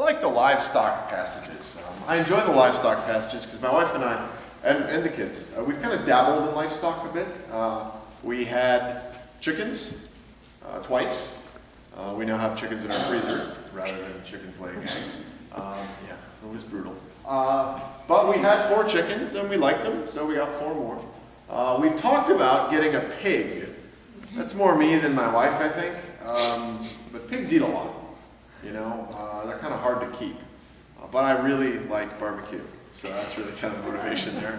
like the livestock passages. I enjoy the livestock passages because my wife and I, and the kids, we've kind of dabbled in livestock a bit. We had chickens twice. We now have chickens in our freezer rather than chickens laying eggs. Yeah, it was brutal. But we had 4 chickens and we liked them, so we got 4 more. We've talked about getting a pig. That's more me than my wife, I think. But pigs eat a lot. You know, they're kind of hard to keep. But I really like barbecue. So that's really kind of the motivation there.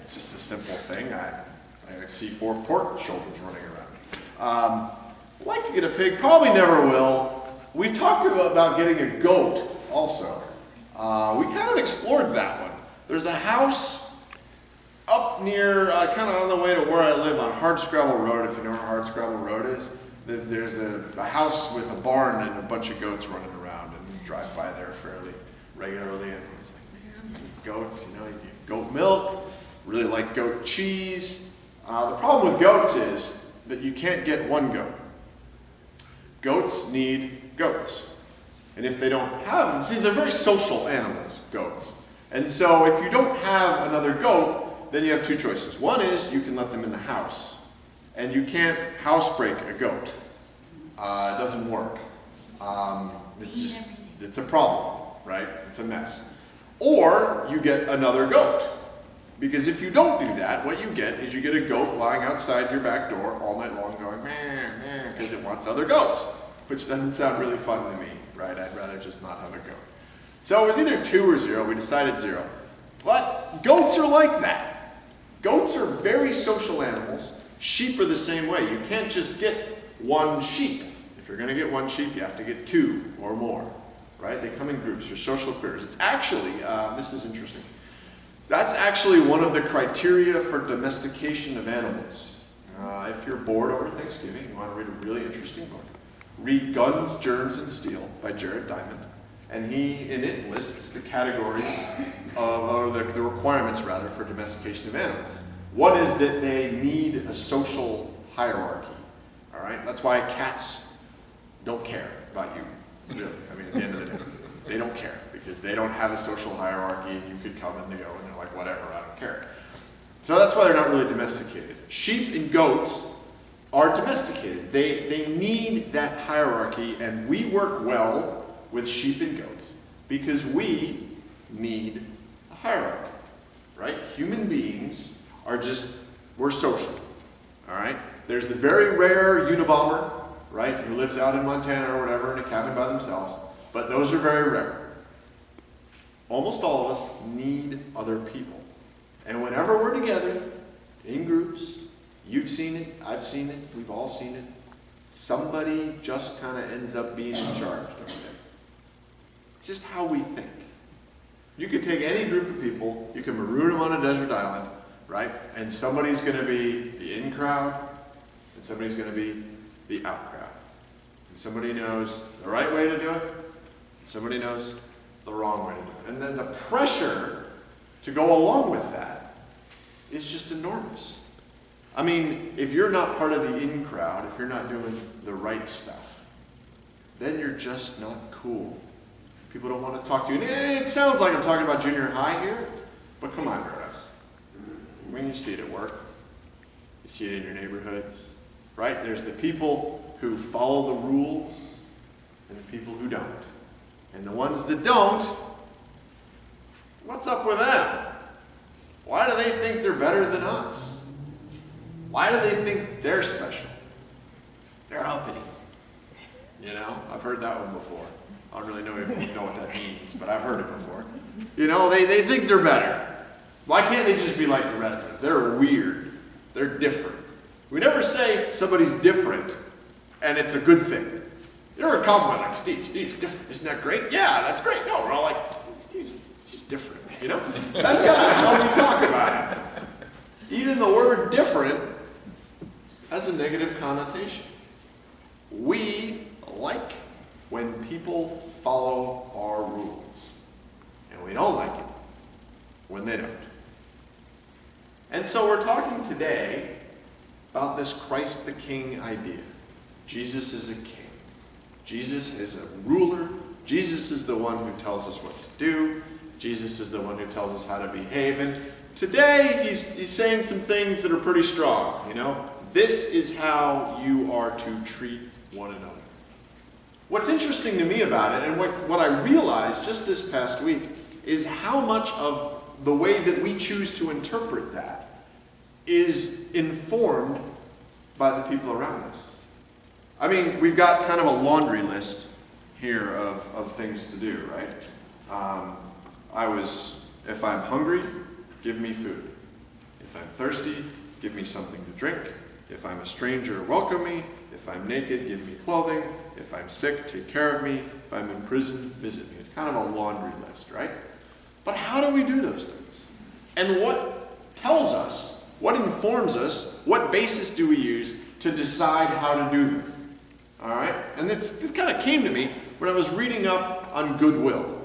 It's just a simple thing. I see 4 pork shoulders running around. Like to get a pig, probably never will. We've talked about getting a goat also. We kind of explored that one. There's a house up near, kind of on the way to where I live on Hardscrabble Road, if you know where Hardscrabble Road is. There's a house with a barn and a bunch of goats running around, and you drive by there fairly regularly, and it's like, man, these goats, you know, you get goat milk, really like goat cheese. The problem with goats is that you can't get one goat. Goats need goats. And if they don't have, see, they're very social animals, goats. And so if you don't have another goat, then you have 2 choices. One is you can let them in the house, and you can't housebreak a goat. It doesn't work. It's a problem, right? It's a mess. Or you get another goat. Because if you don't do that, what you get is you get a goat lying outside your back door all night long going, meh, meh, because it wants other goats, which doesn't sound really fun to me, right? I'd rather just not have a goat. So it was either 2 or 0. We decided 0. But goats are like that. Goats are very social animals. Sheep are the same way. You can't just get 1 sheep. If you're going to get 1 sheep, you have to get 2 or more, right? They come in groups. They're social critters. It's actually, this is interesting. That's actually one of the criteria for domestication of animals. If you're bored over Thanksgiving, you want to read a really interesting book, read Guns, Germs, and Steel by Jared Diamond. And he, in it, lists the categories, or the requirements, rather, for domestication of animals. One is that they need a social hierarchy. All right? That's why cats don't care about you, really. I mean, at the end of the day, they don't care because they don't have a social hierarchy. You could come and they go, and they're like, whatever, I don't care. So that's why they're not really domesticated. Sheep and goats are domesticated. They need that hierarchy, and we work well with sheep and goats because we need a hierarchy, right? Human beings are we're social, all right? There's the very rare Unabomber, right, who lives out in Montana or whatever in a cabin by themselves, but those are very rare. Almost all of us need other people. And whenever we're together, in groups, you've seen it, I've seen it, we've all seen it, somebody just kind of ends up being in charge, don't they? It's just how we think. You could take any group of people, you can maroon them on a desert island, right? And somebody's going to be the in crowd, and somebody's going to be the out crowd. And somebody knows the right way to do it, and somebody knows the wrong way to do it. And then the pressure to go along with that is just enormous. I mean, if you're not part of the in crowd, if you're not doing the right stuff, then you're just not cool. People don't want to talk to you. And it sounds like I'm talking about junior high here, but come on, grown-ups. When you see it at work, you see it in your neighborhoods, right? There's the people who follow the rules and the people who don't. And the ones that don't, what's up with them? Why do they think they're better than us? Why do they think they're special? They're uppity. You know, I've heard that one before. I don't really know if you know what that means, but I've heard it before. You know, they think they're better. Why can't they just be like the rest of us? They're weird. They're different. We never say somebody's different and it's a good thing. You're a compliment like, Steve's different. Isn't that great? Yeah, that's great. No, we're all like, Steve's different, you know? That's kind of how we talk about it. Even the word different has a negative connotation. We like when people follow our rules. And we don't like it when they don't. And so we're talking today about this Christ the King idea. Jesus is a king. Jesus is a ruler. Jesus is the one who tells us what to do. Jesus is the one who tells us how to behave. And today, he's saying some things that are pretty strong, you know. This is how you are to treat one another. What's interesting to me about it, and what I realized just this past week, is how much of the way that we choose to interpret that is informed by the people around us. I mean, we've got kind of a laundry list here of things to do, right? If I'm hungry, give me food. If I'm thirsty, give me something to drink. If I'm a stranger, welcome me. If I'm naked, give me clothing. If I'm sick, take care of me. If I'm in prison, visit me. It's kind of a laundry list, right? But how do we do those things? And what tells us, what informs us, what basis do we use to decide how to do them? All right? And this kind of came to me when I was reading up on Goodwill.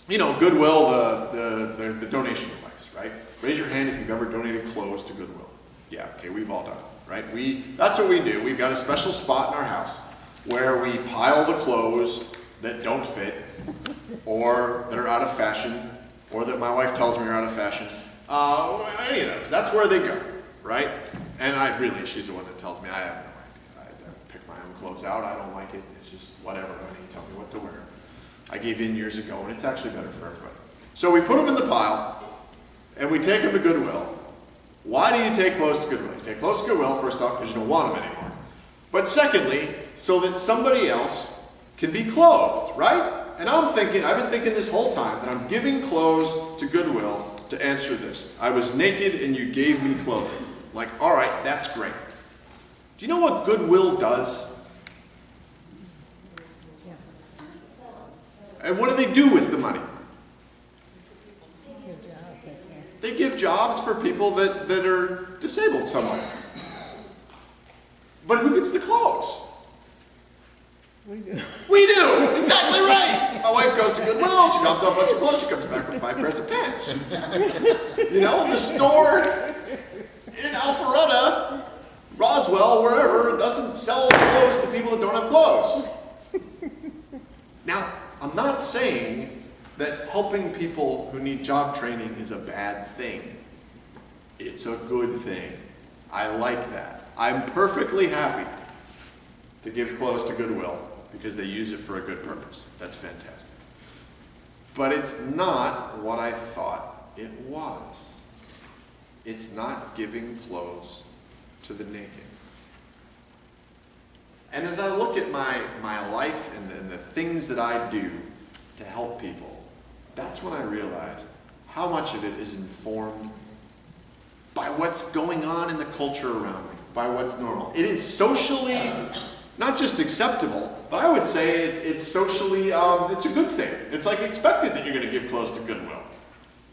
You know, Goodwill, the donation place, right? Raise your hand if you've ever donated clothes to Goodwill. Yeah, okay, we've all done it, right? That's what we do. We've got a special spot in our house where we pile the clothes that don't fit, or that are out of fashion, or that my wife tells me are out of fashion. Any of those. That's where they go, right? And she's the one that tells me. I have no idea. I pick my own clothes out. I don't like it. It's just whatever, honey. Tell me what to wear. I gave in years ago, and it's actually better for everybody. So we put them in the pile, and we take them to Goodwill. Why do you take clothes to Goodwill? You take clothes to Goodwill, first off, because you don't want them anymore. But secondly, so that somebody else can be clothed, right? And I've been thinking this whole time that I'm giving clothes to Goodwill to answer this. I was naked and you gave me clothing. I'm like, all right, that's great. Do you know what Goodwill does? And what do they do with the money? They give jobs for people that are disabled somewhere. But who gets the clothes? We do. We do! Exactly right! My wife goes to Goodwill, she drops off a bunch of clothes, she comes back with 5 pairs of pants. You know, the store in Alpharetta, Roswell, wherever, doesn't sell clothes to people that don't have clothes. Now, I'm not saying that helping people who need job training is a bad thing. It's a good thing. I like that. I'm perfectly happy to give clothes to Goodwill because they use it for a good purpose. That's fantastic. But it's not what I thought it was. It's not giving clothes to the naked. And as I look at my life and the things that I do to help people, that's when I realized how much of it is informed by what's going on in the culture around me, by what's normal. It is socially not just acceptable, but I would say it's socially, it's a good thing. It's like expected that you're going to give clothes to Goodwill.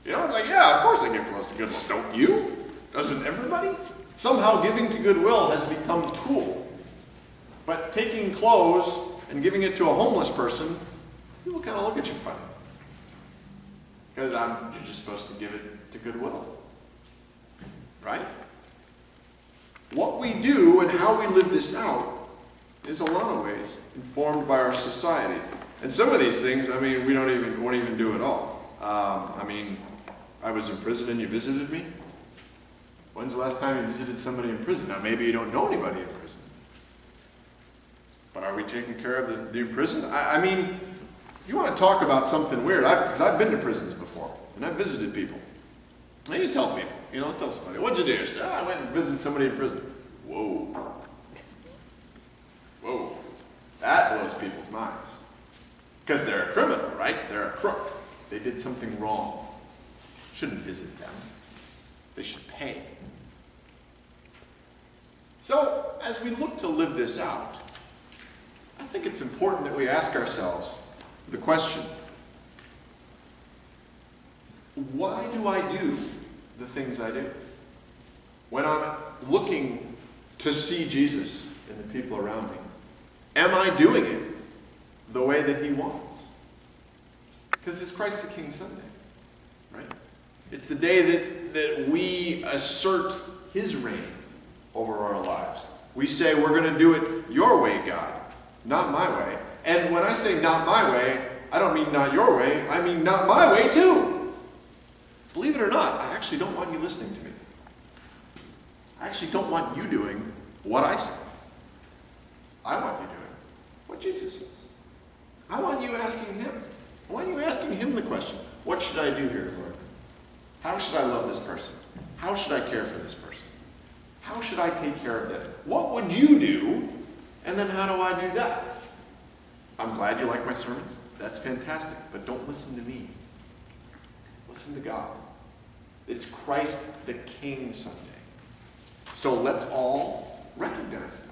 You know, it's like, yeah, of course I give clothes to Goodwill. Don't you? Doesn't everybody? Somehow giving to Goodwill has become cool. But taking clothes and giving it to a homeless person, people kind of look at you funny. Because you're just supposed to give it to Goodwill. Right? What we do and how we live this out is a lot of ways informed by our society. And some of these things, we won't even do at all. I was in prison and you visited me. When's the last time you visited somebody in prison? Now, maybe you don't know anybody in prison. But are we taking care of the imprisoned? If you want to talk about something weird, because I've been to prisons before, and I've visited people. And you tell people, tell somebody, what'd you do? I went and visited somebody in prison. Whoa. Whoa. That blows people's minds. Because they're a criminal, right? They're a crook. They did something wrong. Shouldn't visit them. They should pay. So, as we look to live this out, I think it's important that we ask ourselves the question, why do I do the things I do? When I'm looking to see Jesus in the people around me, am I doing it the way that he wants? Because it's Christ the King Sunday, right? It's the day that we assert his reign over our lives. We say we're going to do it your way, God, not my way. And when I say not my way, I don't mean not your way, I mean not my way too. Believe it or not, I actually don't want you listening to me. I actually don't want you doing what I say. I want you doing what Jesus says. I want you asking him. I want you asking him the question, what should I do here, Lord? How should I love this person? How should I care for this person? How should I take care of them? What would you do? And then how do I do that? I'm glad you like my sermons. That's fantastic. But don't listen to me. Listen to God. It's Christ the King Sunday. So let's all recognize that.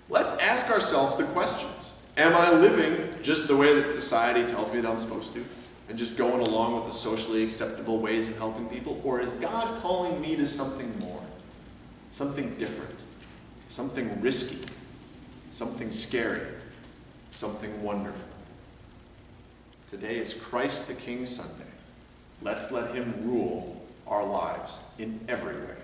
Let's ask ourselves the questions. Am I living just the way that society tells me that I'm supposed to? And just going along with the socially acceptable ways of helping people? Or is God calling me to something more? Something different? Something risky? Something scary? Something wonderful? Today is Christ the King Sunday. Let's let him rule our lives in every way.